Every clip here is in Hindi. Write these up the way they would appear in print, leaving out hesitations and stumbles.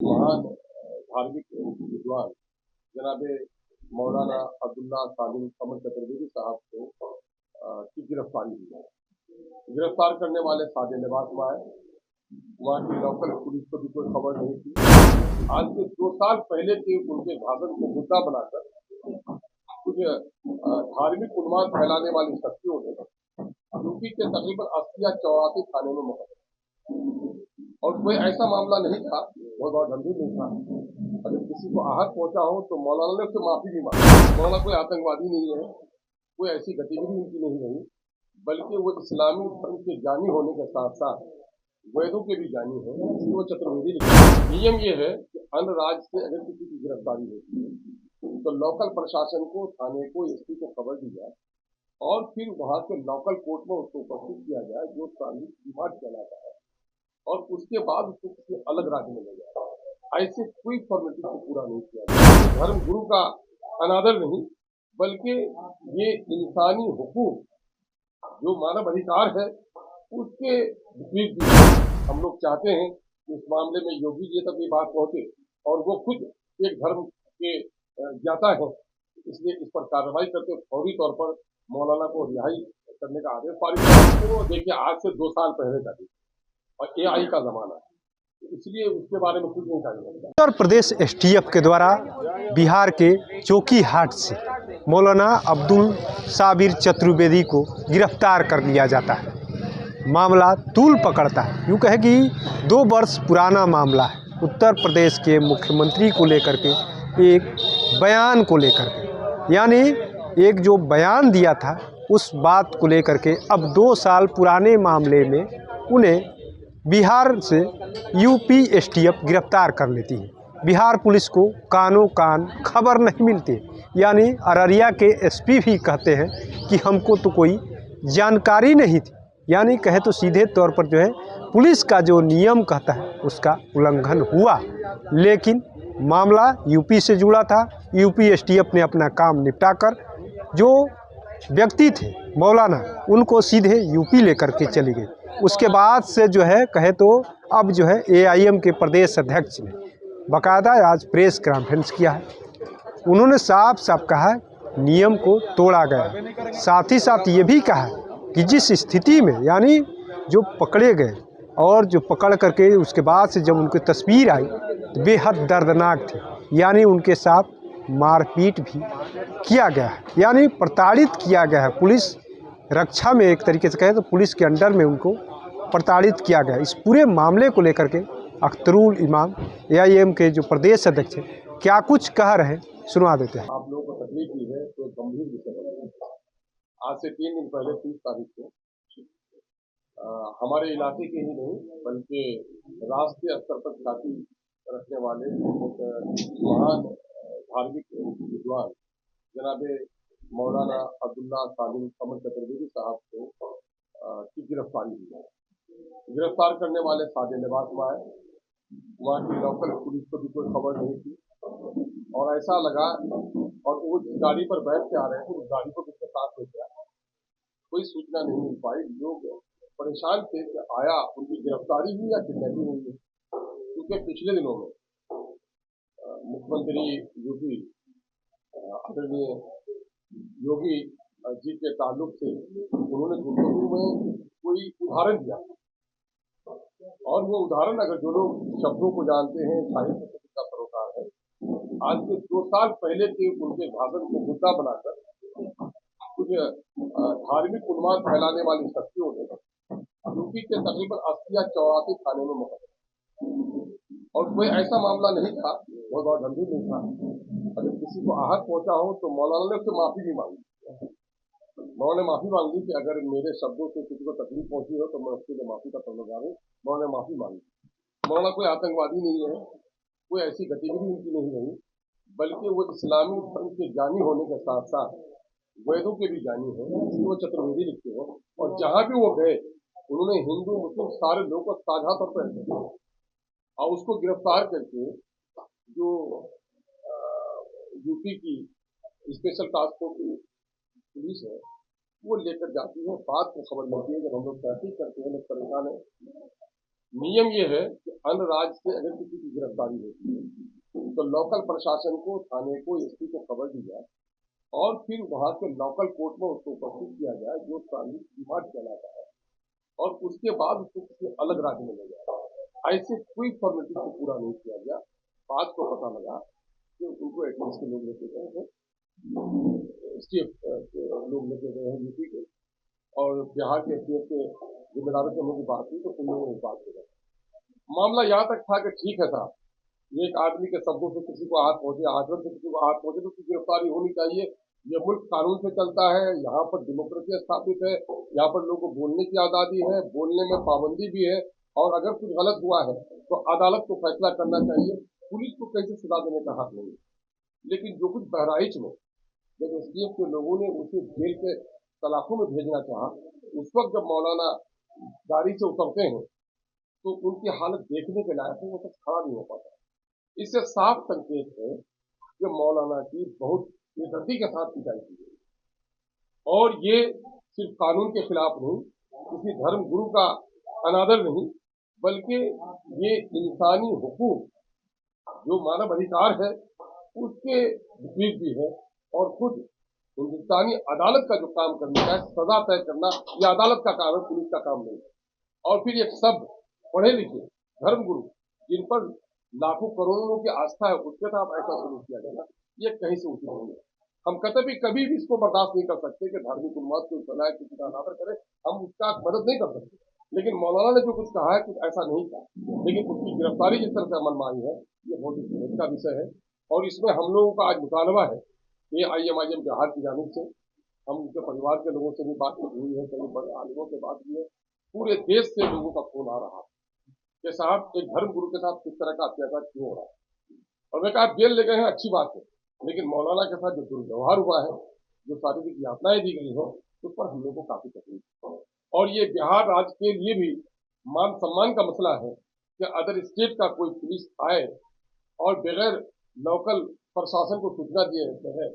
महान धार्मिक विद्वान जनाबे मौलाना अब्दुल्ला सालिम कमर चतुर्वेदी साहब को की गिरफ्तारी हुई है। गिरफ्तार करने वाले सादे लिबास में आए। वहाँ की लोकल पुलिस को भी कोई खबर नहीं थी। आज से 2 साल पहले के उनके भाषण को मुद्दा बनाकर कुछ धार्मिक उन्माद फैलाने वाली शक्तियों ने यूपी के तकरीबन 80 या 84 थाने में मुकदमा, और कोई ऐसा मामला नहीं था, बहुत गंभीर नहीं था। अगर किसी को आहत पहुंचा हो तो मौलाना ने उससे माफी भी मांगी। मौलाना कोई आतंकवादी नहीं है, कोई ऐसी गतिविधि उनकी नहीं रही, बल्कि वो इस्लामी धर्म के जानी होने के साथ साथ वैदों के भी जानी है, इसलिए वो चतुर्वेदी लिखते हैं। नियम ये है कि अन्य राज्य से अगर किसी की गिरफ्तारी होती है तो लोकल प्रशासन को, थाने को, एसपी को खबर दी जाए और फिर वहां के लोकल कोर्ट में उसको उपस्थित किया जाए, जो कानूनी डिमांड कहलाता है, और उसके बाद उसको किसी अलग राज्य में ले जाए। ऐसे कोई फॉर्मेलिटी को पूरा नहीं किया जाए। धर्म गुरु का अनादर नहीं, बल्कि ये इंसानी हुकूक, जो मानव अधिकार है, उसके विपरीत भी है। हम लोग चाहते हैं कि इस मामले में योगी जी तक ये बात पहुंचे, और वो खुद एक धर्म के ज्ञाता है, इसलिए इस पर कार्रवाई करके फौरी तौर पर मौलाना को रिहाई करने का आदेश पारित किया। तो देखिए, आज से 2 साल पहले का भी, और एआई का जमाना है, इसलिए उसके बारे में कुछ नहीं कहा जा सकता। उत्तर प्रदेश एसटीएफ के द्वारा बिहार के चौकीहाट से मौलाना अब्दुल साबिर चतुर्वेदी को गिरफ्तार कर लिया जाता है। मामला तूल पकड़ता है, यूँ कहे कि 2 वर्ष पुराना मामला है। उत्तर प्रदेश के मुख्यमंत्री को लेकर के एक बयान को लेकर के, यानी एक जो बयान दिया था उस बात को लेकर के अब 2 साल पुराने मामले में उन्हें बिहार से यूपी एसटीएफ गिरफ्तार कर लेती है। बिहार पुलिस को कानों कान खबर नहीं मिलती, यानी अररिया के एसपी भी कहते हैं कि हमको तो कोई जानकारी नहीं थी। यानी कहे तो सीधे तौर पर जो है पुलिस का जो नियम कहता है उसका उल्लंघन हुआ, लेकिन मामला यूपी से जुड़ा था। यूपी एसटीएफ ने अपना काम निपटाकर जो व्यक्ति थे मौलाना, उनको सीधे यूपी लेकर के चली गई। उसके बाद से जो है कहे तो अब जो है एआईएम के प्रदेश अध्यक्ष ने बाकायदा आज प्रेस कॉन्फ्रेंस किया है। उन्होंने साफ साफ कहा है नियम को तोड़ा गया। साथ ही साथ ये भी कहा कि जिस स्थिति में, यानी जो पकड़े गए और जो पकड़ करके उसके बाद से जब उनकी तस्वीर आई तो बेहद दर्दनाक थी, यानी उनके साथ मारपीट भी किया गया है, यानी प्रताड़ित किया गया है। पुलिस रक्षा में एक तरीके से कहें तो पुलिस के अंडर में उनको प्रताड़ित किया गया। इस पूरे मामले को लेकर के अख्तरुल इमाम एआईएम के जो प्रदेश अध्यक्ष हैं क्या कुछ कह रहे हैं, सुनवा देते हैं। आप लोगों को तकलीफ दी है तो गंभीर विषय है। आज से 3 दिन पहले 30 तारीख को हमारे इलाके के ही नहीं बल्कि राष्ट्रीय स्तर पर ख्याति रखने वाले एक महान धार्मिक विद्वान जनाबे मौलाना अब्दुल्ला सालिम कमर चतुर्वेदी साहब को की गिरफ्तारी हुई है। गिरफ्तार करने वाले सादे लिबास में आए। वहाँ की लोकल पुलिस को भी कोई खबर नहीं थी, और ऐसा लगा, और वो जिस गाड़ी पर बैठ के आ रहे थे उस गाड़ी को किसके साथ ले गया, कोई सूचना नहीं मिल पाई। लोग परेशान थे कि आया उनकी गिरफ्तारी हुई या किडनैपिंग हुई है, क्योंकि पिछले दिनों में मुख्यमंत्री यूपी आदरणीय योगी जी के ताल्लुक से उन्होंने गुफ्तगू में कोई उदाहरण दिया, और वो उदाहरण अगर जो लोग शब्दों को जानते हैं, साहित्य का सरोकार है, आज से 2 साल पहले के उनके भाषण को मुद्दा बनाकर कुछ धार्मिक उन्माद फैलाने वाली शक्तियों ने यूपी के तकरीबन 80 या 84 थाने में मुकदमा, और कोई ऐसा मामला नहीं था, बहुत गंभीर नहीं था। अगर किसी को आहत पहुंचा हो तो मौलाना ने उससे माफी भी मांगी। मौलाना ने माफी मांगी कि अगर मेरे शब्दों से किसी को तकलीफ पहुंची हो तो मैं उसके लिए माफी का तलबगार हूँ। मौलाना ने माफी मांगी। मौलाना कोई आतंकवादी नहीं है, कोई ऐसी गतिविधि उनकी नहीं रही, बल्कि वो इस्लामी धर्म के जानी होने के साथ साथ वैदों के भी जानी है, इसलिए वो चतुर्वेदी लिखते हो। और जहां भी वो गए उन्होंने हिंदू मुस्लिम सारे लोगों को साझा तौर पर, और उसको गिरफ्तार करके जो यूपी की स्पेशल टास्क फोर्स की पुलिस है वो लेकर जाती है। बात को खबर मिलती है, जब हम लोग तहकीक करते हैं, लोग परेशान है। नियम ये है कि अन्य राज्य से अगर किसी की गिरफ्तारी होती है तो लोकल प्रशासन को, थाने को, एसपी को खबर दी जाए और फिर वहां के लोकल कोर्ट में उसको उपस्थित किया जाए जो ट्रांजिट रिमांड कहलाता है, और उसके बाद उसको किसी अलग राज्य में ले जाए। ऐसे कोई फॉर्मेलिटी को पूरा नहीं किया गया। बात को पता लगा कि उनको एटलीस्ट के लोग लेके गए हैं, स्टेट लोग लेके गए हैं यूपी के, और बिहार के एसटीएफ के जिम्मेदारों से हम लोग की बात हुई तो उन लोगों ने बात की। मामला यहाँ तक था कि ठीक है साहब, एक आदमी के शब्दों से किसी को हाथ पहुंचे, आचरण से किसी को हाथ पहुंचे तो उसकी गिरफ्तारी होनी चाहिए। ये मुल्क कानून से चलता है, यहाँ पर डेमोक्रेसी स्थापित है, यहाँ पर लोगों को बोलने की आज़ादी है, बोलने में पाबंदी भी है, और अगर कुछ गलत हुआ है तो अदालत को फैसला करना चाहिए, पुलिस को कैसे सजा देने का हक नहीं। लेकिन जो कुछ बहराइच में जब एसडीएफ के लोगों ने उसे जेल के सलाखों में भेजना चाहा, उस वक्त जब मौलाना गाड़ी से उतरते हैं तो उनकी हालत देखने के लायक है, वो सब खड़ा नहीं हो पाता। इससे साफ संकेत है कि मौलाना की बहुत बेदर्दी के साथ पिटाई की गई, और ये सिर्फ कानून के खिलाफ नहीं, किसी धर्म गुरु का अनादर नहीं, बल्कि ये इंसानी हुकूक, जो मानव अधिकार है, उसके विपरीत भी है। और खुद हिंदुस्तानी अदालत का जो काम करने का है, सजा तय करना, यह अदालत का काम है, पुलिस का काम नहीं है। और फिर एक शब्द पढ़े लिखे धर्मगुरु जिन पर लाखों करोड़ों लोगों की आस्था है, उसके साथ ऐसा शुरू किया जाना, ये कहीं से उचित नहीं है। हम कभी भी इसको बर्दाश्त नहीं कर सकते कि धार्मिक उन्माद कोई फैलाए, किसी का अनादर करे, हम उसका मदद नहीं कर सकते। लेकिन मौलाना ने जो कुछ कहा है, कुछ ऐसा नहीं कहा, लेकिन उसकी गिरफ्तारी जिस तरह से अमल में आई है, ये बहुत ही चिंता का विषय है। और इसमें हम लोगों का आज मुतालबा है, AIMIM बिहार की जानिब से, हम उनके परिवार के लोगों से भी बातचीत हुई है, कई बड़े आलिमों से बात हुई है, पूरे देश से लोगों का फोन आ रहा है कि साहब एक धर्म गुरु के साथ किस तरह का अत्याचार क्यों हो रहा है। और मैं कहा जेल ले गए हैं, अच्छी बात है, लेकिन मौलाना के साथ जो दुर्व्यवहार हुआ है, जो शारीरिक यातनाएं दी गई हो, उस पर हम लोग को काफी तकलीफ है। और ये बिहार राज्य के लिए भी मान सम्मान का मसला है कि अदर स्टेट का कोई पुलिस आए और बगैर लोकल प्रशासन को सूचना दिए बगैर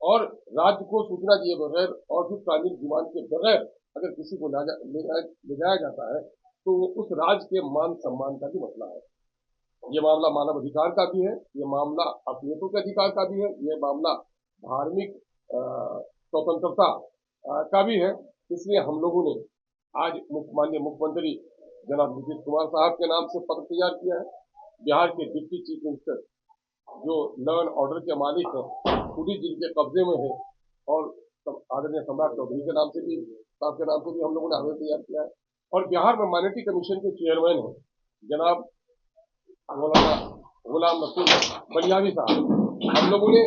और राज्य को सूचना दिए बगैर और फिर ट्रांजिट रिमांड के बगैर अगर किसी को ले जाया जाता है तो वो उस राज्य के मान सम्मान का भी मसला है। ये मामला मानव अधिकार का भी है, ये मामला अपनीयतों के अधिकार का भी है, ये मामला धार्मिक स्वतंत्रता का भी है। इसलिए हम लोगों ने आज माननीय मुख्यमंत्री जनाब नीतीश कुमार साहब के नाम से पत्र तैयार किया है। बिहार के डिप्टी चीफ मिनिस्टर जो लॉ एंड ऑर्डर के मालिक है, खुद ही जिनके कब्जे में है, और आदरणीय सम्राट चौधरी के नाम से भी, साहब के नाम से भी हम लोगों ने आवेदन तैयार किया है। और बिहार में माइनॉरिटी कमीशन के चेयरमैन है जनाब मौलाना गुलाम नसीर बलियावी साहब, हम लोगों ने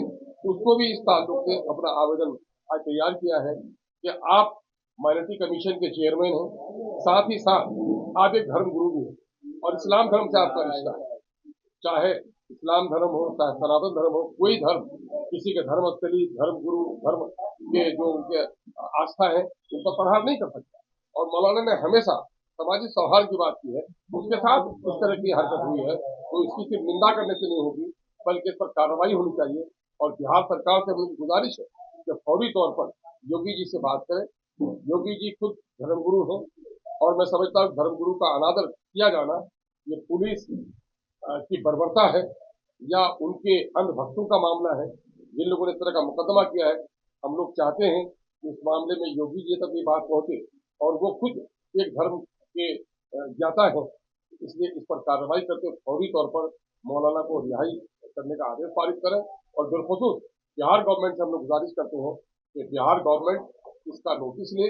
उसको भी इस ताल्लुक से अपना आवेदन आज तैयार किया है कि आप माइनॉरिटी कमीशन के चेयरमैन हैं, साथ ही साथ आप एक धर्म गुरु भी हैं, और इस्लाम धर्म से आपका रिश्ता है, चाहे इस्लाम धर्म हो, चाहे सनातन धर्म हो, कोई धर्म किसी के धर्मस्थली, धर्म गुरु, धर्म के जो उनके आस्था है, उन पर प्रहार नहीं कर सकता। और मौलाना ने हमेशा सामाजिक सौहार्द की बात की है, उसके साथ इस तरह की हरकत हुई है तो इसकी सिर्फ निंदा करने से नहीं होगी, बल्कि इस पर कार्रवाई होनी चाहिए। और बिहार सरकार से मुझे गुजारिश है कि फौरी तौर पर योगी जी से बात करें। योगी जी खुद धर्मगुरु हैं, और मैं समझता हूँ धर्मगुरु का अनादर किया जाना ये पुलिस की बर्बरता है या उनके अंध भक्तों का मामला है, जिन लोगों ने इस तरह का मुकदमा किया है। हम लोग चाहते हैं कि इस मामले में योगी जी तक ये बात पहुंचे, और वो खुद एक धर्म के ज्ञाता है, इसलिए इस पर कार्रवाई करके फौरी तौर पर मौलाना को रिहाई करने का आदेश पारित करें। और बिलखुसूस बिहार गवर्नमेंट से हम लोग गुजारिश करते हैं कि बिहार गवर्नमेंट इसका नोटिस ले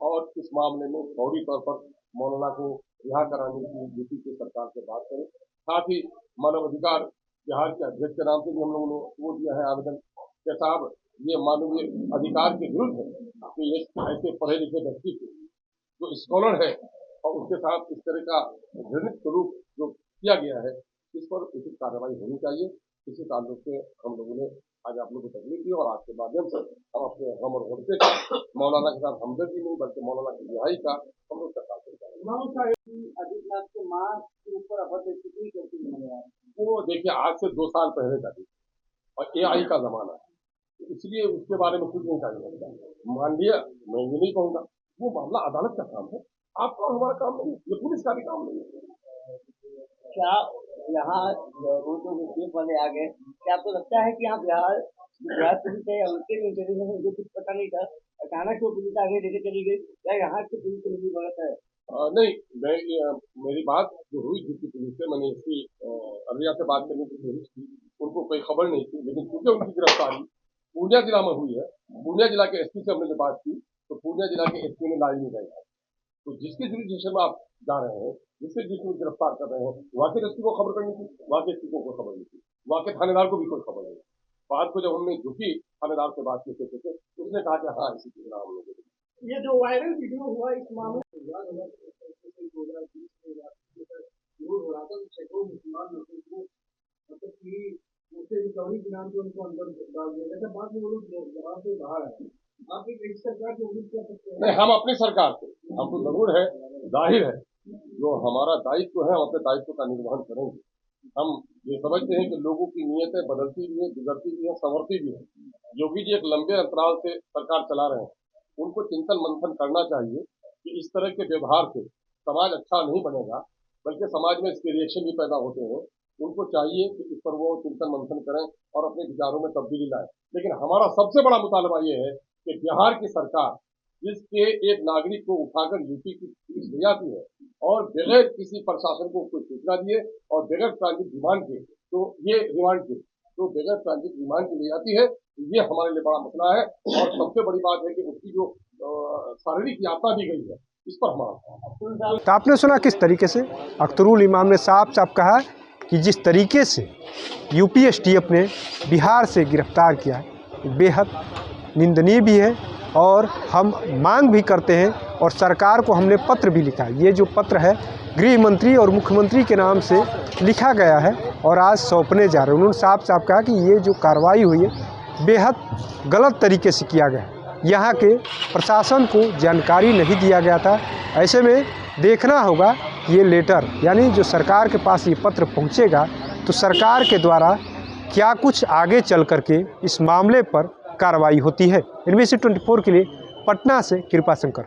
और इस मामले में फौरी तौर पर मौलाना को रिहा कराने की यूपी की सरकार से बात करें। साथ ही मानव अधिकार बिहार के अध्यक्ष के नाम से भी हम लोगों ने वो दिया है आवेदन कि साहब ये मानवीय अधिकार के विरुद्ध है कि ये ऐसे पढ़े लिखे व्यक्ति को जो स्कॉलर है और उसके साथ इस तरह का घृणित स्वरूप जो किया गया है, इस पर उचित कार्रवाई होनी चाहिए। इसी ताल्लुक से हम लोगों ने आज आप लोगों को तकलीफ दी, और आपके माध्यम से हम अपने गम और गुस्से का मौलाना के साथ हमदर्दी नहीं बल्कि मौलाना की रिहाई का हम लोग सरकार से आदित्यनाथ के मां के ऊपर अभद्र टिप्पणी करती है। वो देखिए आज से 2 साल पहले का थी, और AI का जमाना है, इसलिए उसके बारे में कुछ नहीं कहा सकता। मान लिया, मैं ये नहीं कहूँगा, वो मामला अदालत का काम है, आपका हमारा काम नहीं है, ये पुलिस का भी काम नहीं है। क्या यहाँ रोजों के केस वाले आ गए, क्या आपको लगता है कि यहाँ बिहार पुलिस है या उनके इंटेलिजेंस मुझे कुछ पता नहीं था, अचानक वो पुलिस आगे लेके चली गई, या यहाँ की पुलिस की गलत है? नहीं, मेरी बात जो हुई थी पुलिस से, मैंने इसकी अररिया से बात करने की कोशिश की, उनको कोई खबर नहीं थी, लेकिन क्योंकि उनकी गिरफ्तारी पूर्णिया जिला में हुई है, पूर्णिया जिला के एसपी से हमने बात की, तो पूर्णिया जिला के एसपी ने लाई नहीं गई। तो जिसके जुरिडिक्शन में आप जा रहे हैं, जिसको गिरफ्तार कर रहे हैं, वहाँ के एसपी को खबर करनी थी, वहाँ के एसपी को कोई खबर नहीं थी, वहाँ के थानेदार को भी कोई खबर नहीं। बात को जब हमने झुकी थानेदार से बात की थे, उसने कहा कि हाँ इसी की नाम हम लोग। ये जो वायरल वीडियो हुआ इस मामले रिकवरी के नाम पे उनको अंदर डाल दिया गया था, बाद में वो लोग जवाब से बाहर आए। आप एक सरकार की उम्मीद कर सकते हैं? नहीं, हम अपनी सरकार से, हम तो जरूर है, जाहिर है जो हमारा दायित्व है हम अपने दायित्व का निर्वहन करेंगे। हम ये समझते हैं कि लोगों की नीयतें बदलती भी है, बिगड़ती भी है, संवरती भी है। योगी जी एक लंबे अंतराल से सरकार चला रहे हैं, उनको चिंतन मंथन करना चाहिए कि इस तरह के व्यवहार से समाज अच्छा नहीं बनेगा, बल्कि समाज में इसके रिएक्शन भी पैदा होते हैं। उनको चाहिए कि इस पर वो चिंतन मंथन करें और अपने विचारों में तब्दीली लाए। लेकिन हमारा सबसे बड़ा मुतालबा ये है कि बिहार की सरकार जिसके एक नागरिक को उठाकर यूपी की पुलिस ले जाती है और बगैर किसी प्रशासन को कोई सूचना दिए और बगैर ट्रांजिट रिमांड के, तो ये रिमांड के, तो बगैर ट्रांजिट रिमांड के ले जाती है, ये हमारे लिए बड़ा मसला है। और सबसे बड़ी बात है कि उसकी जो शारीरिक यातना दी गई है, इस पर हमारा। तो आपने सुना किस तरीके से अख्तरुल इमाम ने साफ साफ कहा कि जिस तरीके से यूपी एसटीएफ ने बिहार से गिरफ्तार किया है बेहद निंदनीय भी है, और हम मांग भी करते हैं और सरकार को हमने पत्र भी लिखा है। ये जो पत्र है गृह मंत्री और मुख्यमंत्री के नाम से लिखा गया है और आज सौंपने जा रहे हैं। उन्होंने साफ साफ कहा कि ये जो कार्रवाई हुई है बेहद गलत तरीके से किया गया, यहाँ के प्रशासन को जानकारी नहीं दिया गया था। ऐसे में देखना होगा ये लेटर, यानी जो सरकार के पास ये पत्र पहुँचेगा तो सरकार के द्वारा क्या कुछ आगे चल करके इस मामले पर कार्रवाई होती है। NBC 24 के लिए पटना से कृपा शंकर।